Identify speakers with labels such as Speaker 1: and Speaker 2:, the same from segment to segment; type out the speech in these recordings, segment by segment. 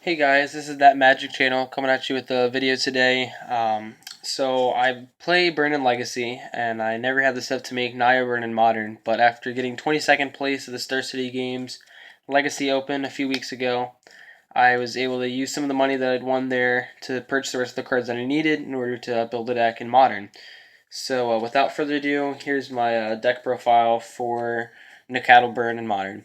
Speaker 1: Hey guys, this is That Magic Channel coming at you with a video today. So I play Burn Legacy, and I never had the stuff to make Naya Burn Modern, but after getting 22nd place at the Star City Games Legacy Open a few weeks ago, I was able to use some of the money that I'd won there to purchase the rest of the cards that I needed in order to build a deck in Modern. So without further ado, here's my deck profile for Nacatl Burn in Modern.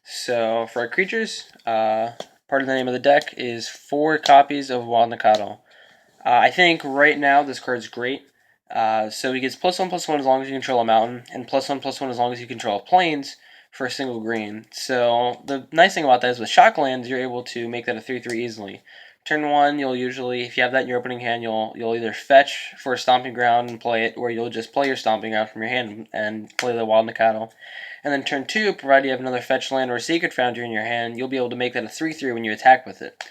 Speaker 1: So for our creatures, part of the name of the deck is 4 copies of Wild Nacatl. I think right now this card's great. So he gets +1/+1 as long as you control a mountain, and +1/+1 as long as you control plains for a single green. So the nice thing about that is with Shocklands, you're able to make that a 3/3 easily. Turn 1, you'll usually, if you have that in your opening hand, you'll either fetch for a Stomping Ground and play it, or you'll just play your Stomping Ground from your hand and play the Wild Nacatl. And then turn 2, provided you have another fetch land or a Sacred Foundry in your hand, you'll be able to make that a 3/3 when you attack with it.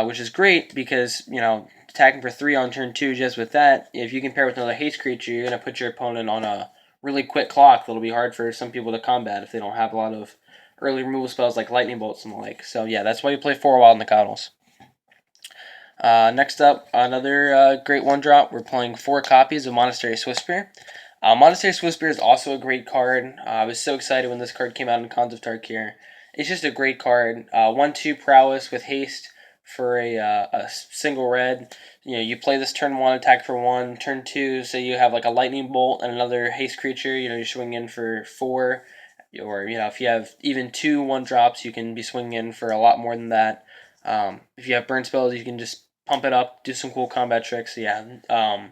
Speaker 1: Which is great because, attacking for 3 on turn 2, just with that, if you can pair with another haste creature, you're going to put your opponent on a really quick clock that'll be hard for some people to combat if they don't have a lot of early removal spells like Lightning Bolts and the like. So yeah, that's why you play 4 Wild Nacatls. Next up, another great one-drop. We're playing 4 copies of Monastery Swiftspear. Monastery Swiftspear is also a great card. I was so excited when this card came out in Cons of Tarkir. It's just a great card. 1/2 prowess with haste for a single red. You play this turn 1, attack for 1. Turn 2, say you have like a lightning bolt and another haste creature. You're swinging in for 4. Or if you have even 2 1-drops, you can be swinging in for a lot more than that. If you have burn spells, you can just pump it up, do some cool combat tricks. Yeah,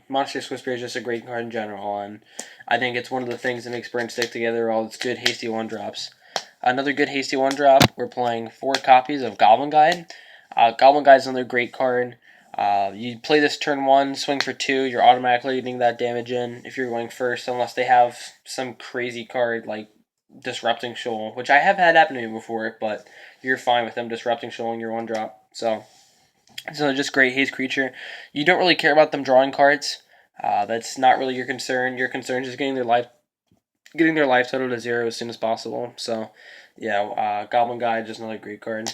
Speaker 1: Monster Swiftspear is just a great card in general, and I think it's one of the things that makes Burn stick together, all its good hasty 1-drops. Another good hasty 1-drop, we're playing 4 copies of Goblin Guide. Goblin Guide is another great card. You play this turn 1, swing for 2, you're automatically getting that damage in if you're going first, unless they have some crazy card like Disrupting Shoal, which I have had happen to me before, but you're fine with them Disrupting Shoaling your 1-drop. So just great haste creature. You don't really care about them drawing cards. That's not really your concern. Your concern is just getting their life total to 0 as soon as possible. So, yeah, Goblin Guide, just another great card.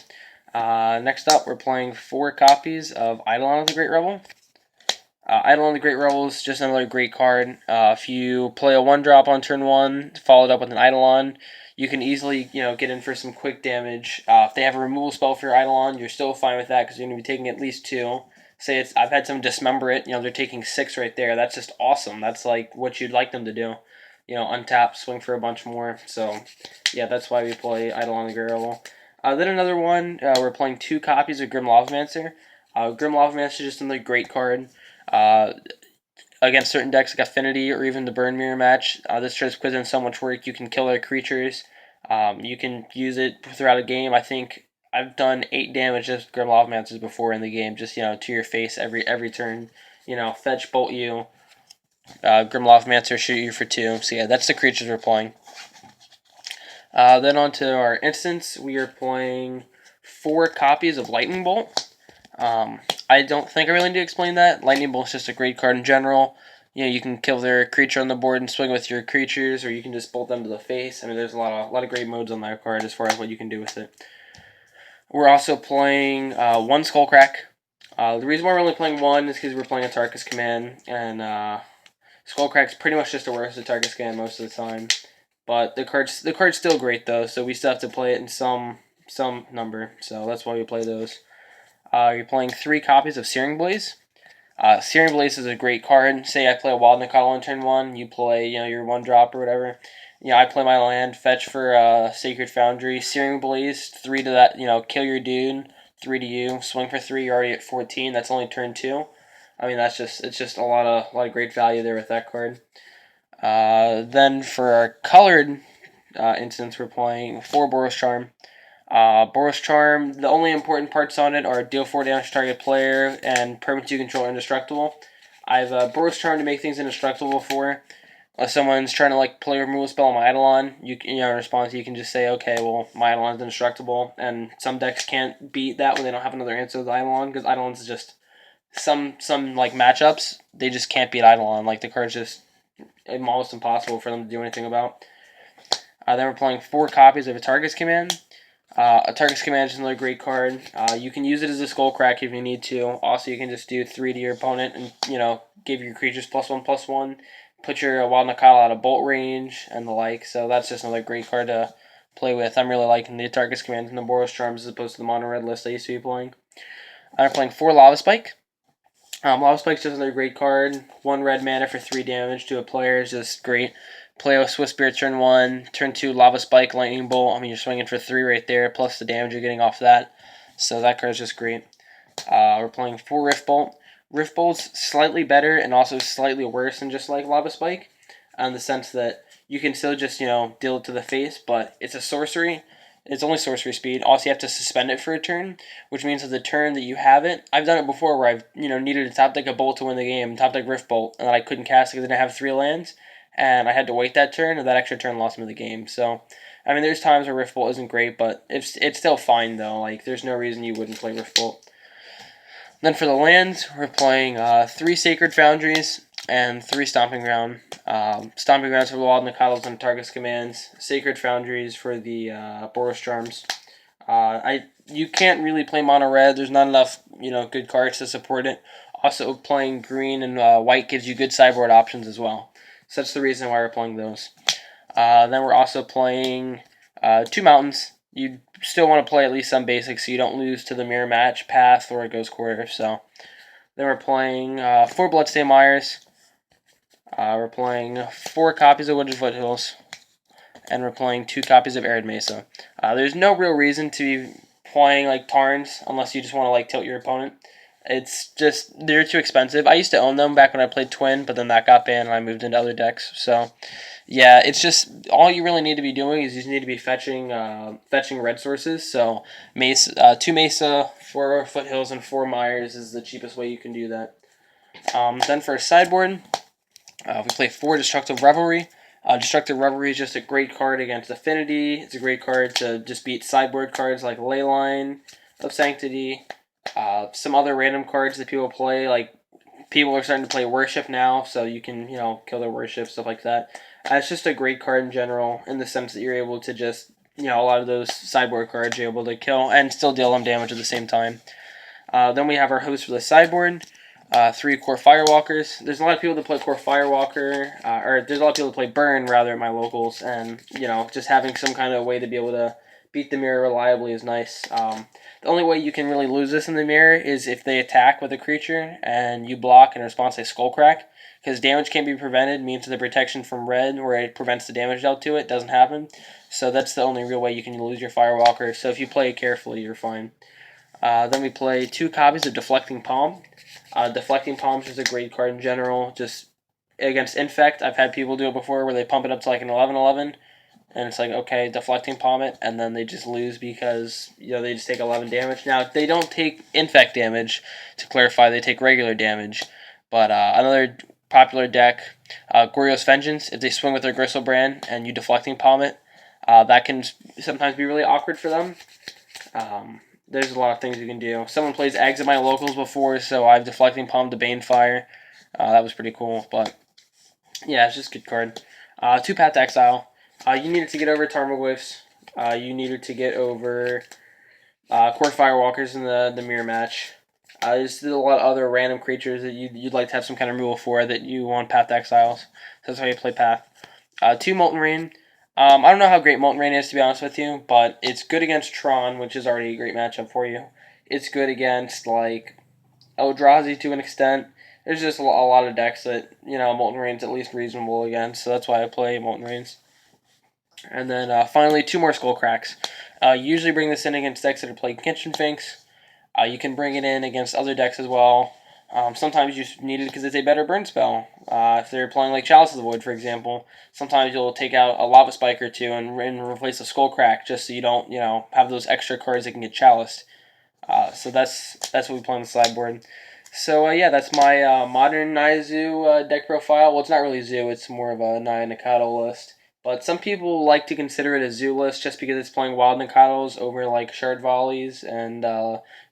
Speaker 1: Next up, we're playing 4 copies of Eidolon of the Great Rebel. Eidolon of the Great Rebel is just another great card. If you play a 1-drop on turn 1, followed up with an Eidolon, you can easily, get in for some quick damage. If they have a removal spell for your Eidolon, you're still fine with that because you're going to be taking at least 2. Say I've had some Dismember it, they're taking 6 right there. That's just awesome. That's like what you'd like them to do. Untap, swing for a bunch more. So, yeah, that's why we play Eidolon of the Great Rebel. Then another one, we're playing 2 copies of Grim Lavamancer. Grim Lavamancer is just another great card. Uh, Against certain decks like Affinity or even the Burn Mirror match, this just puts in so much work. You can kill their creatures. You can use it throughout a game. I think I've done 8 damage just Grim Lavamances before in the game, just to your face every turn. Fetch, bolt you, Grim Lavamancer, shoot you for 2. So yeah, that's the creatures we're playing. Then on to our instance, we are playing 4 copies of Lightning Bolt. I don't think I really need to explain that. Lightning Bolt's just a great card in general. You can kill their creature on the board and swing with your creatures, or you can just bolt them to the face. I mean, there's a lot of great modes on that card as far as what you can do with it. We're also playing 1 Skullcrack. The reason why we're only playing 1 is because we're playing a Tarkus command, and Skullcrack's pretty much just a worse than Tarkus command most of the time. But the card's still great though, so we still have to play it in some number. So that's why we play those. You're playing 3 copies of Searing Blaze. Searing Blaze is a great card. Say I play a Wild Nacatl on turn 1, you play your 1-drop or whatever. I play my land, fetch for Sacred Foundry, Searing Blaze, 3 to that, kill your dude, 3 to you, swing for 3, you're already at 14. That's only turn 2. I mean, it's just a lot of great value there with that card. Then for our colored instance, we're playing 4 Boros Charm. Boros Charm, the only important parts on it are deal 4 damage to target player and permanents you control are indestructible. I've Boros Charm to make things indestructible before. If someone's trying to play a removal spell on my Eidolon, in response you can just say, okay, well, my Eidolon's indestructible, and some decks can't beat that when they don't have another answer to the Eidolon, because Eidolon's just some matchups, they just can't beat Eidolon. The card's just almost impossible for them to do anything about. Then we're playing 4 copies of a Targus command. Atarkus Command is another great card. You can use it as a Skullcrack if you need to. Also, you can just do 3 to your opponent and, give your creatures +1/+1. Put your Wild Nacatl out of bolt range and the like. So that's just another great card to play with. I'm really liking the Atarkus Command and the Boros Charms as opposed to the mono red list I used to be playing. I'm playing 4 Lava Spike. Lava Spike's just another great card. 1 red mana for 3 damage to a player is just great. Play with Swift Spirit turn 1, turn 2 Lava Spike, Lightning Bolt. I mean, you're swinging for 3 right there, plus the damage you're getting off that. So that card's just great. We're playing 4 Rift Bolt. Rift Bolt's slightly better and also slightly worse than just like Lava Spike, in the sense that you can still just, deal it to the face, but it's a sorcery. It's only sorcery speed. Also, you have to suspend it for a turn, which means that the turn that you have it, I've done it before where I've needed to top deck a bolt to win the game, top deck Rift Bolt, and then I couldn't cast it because I didn't have 3 lands, and I had to wait that turn, and that extra turn lost me the game. So, I mean, there's times where Rift Bolt isn't great, but it's still fine though. Like, there's no reason you wouldn't play Rift Bolt. Then for the lands, we're playing 3 Sacred Foundries and 3 Stomping Ground. Stomping Grounds for the Wild Nacatls and Atarkus Commands. Sacred Foundries for the Boros Charms. You can't really play mono red. There's not enough good cards to support it. Also, playing green and white gives you good sideboard options as well. So that's the reason why we're playing those. Then we're also playing 2 Mountains. You still want to play at least some basics so you don't lose to the Mirror Match, Path, or Ghost Quarter. So then we're playing 4 Bloodstained Mires. We're playing 4 copies of Wooded Foothills. And we're playing 2 copies of Arid Mesa. There's no real reason to be playing like Tarns unless you just want to like tilt your opponent. It's just, they're too expensive. I used to own them back when I played Twin, but then that got banned and I moved into other decks. So, yeah, it's just, all you really need to be doing is you just need to be fetching red sources. So, 2 Mesa, 4 Foothills, and 4 Myers is the cheapest way you can do that. Then for a sideboard, we play 4 Destructive Revelry. Destructive Revelry is just a great card against Affinity. It's a great card to just beat sideboard cards like Leyline of Sanctity. Some other random cards that people play, like people are starting to play Worship now, so you can, kill their Worship, stuff like that. It's just a great card in general, in the sense that you're able to just, a lot of those sideboard cards you're able to kill and still deal them damage at the same time. Then we have our host for the sideboard. 3 Core Firewalkers. There's a lot of people that play Core Firewalker, or there's a lot of people that play Burn rather at my locals, and just having some kind of way to be able to beat the mirror reliably is nice. The only way you can really lose this in the mirror is if they attack with a creature and you block in response to Skullcrack, because damage can't be prevented means the protection from red, where it prevents the damage dealt to it, doesn't happen. So that's the only real way you can lose your Firewalker. So if you play it carefully, you're fine. Then we play 2 copies of Deflecting Palm. Deflecting Palm is just a great card in general. Just against Infect, I've had people do it before where they pump it up to like an 11/11, and it's like, okay, Deflecting Palm it, and then they just lose because they just take 11 damage. Now they don't take Infect damage. To clarify, they take regular damage. But another popular deck, Goryo's Vengeance. If they swing with their Gristlebrand and you Deflecting Palm it, that can sometimes be really awkward for them. There's a lot of things you can do. Someone plays Eggs at my locals before, so I've Deflecting Palm to Banefire. That was pretty cool, but yeah, it's just a good card. 2 Path to Exile. You needed to get over Tarmogoyfs. You needed to get over Core Firewalkers in the mirror match. There's a lot of other random creatures that you'd like to have some kind of removal for that you want Path to Exiles. So that's how you play Path. 2 Molten Rain. I don't know how great Molten Rain is, to be honest with you, but it's good against Tron, which is already a great matchup for you. It's good against, like, Eldrazi to an extent. There's just a lot of decks that, Molten Rain's at least reasonable against, so that's why I play Molten Rains. And then finally, 2 more Skullcracks. Usually bring this in against decks that are playing Kitchen Finks. You can bring it in against other decks as well. Sometimes you need it because it's a better burn spell. If they're playing like Chalice of the Void, for example, sometimes you'll take out a Lava Spike or 2 and replace a Skullcrack just so you don't, have those extra cards that can get chaliced. So that's what we play on the sideboard. So yeah, that's my modern Naya Zoo deck profile. Well, it's not really Zoo; it's more of a Naya Nacatl list. But some people like to consider it a Zoo list just because it's playing Wild Nacatls over like Shard Volleys and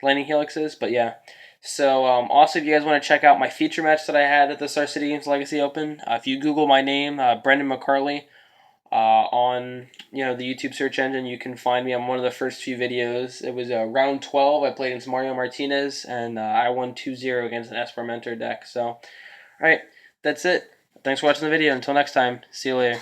Speaker 1: Landing Helixes. But yeah. So also, if you guys want to check out my feature match that I had at the Star City Games Legacy Open, if you Google my name, Brendan McCarley, on the YouTube search engine. You can find me on one of the first few videos. It was round 12. I played against Mario Martinez, and I won 2-0 against an Esper Mentor deck. So, all right, that's it. Thanks for watching the video. Until next time, see you later.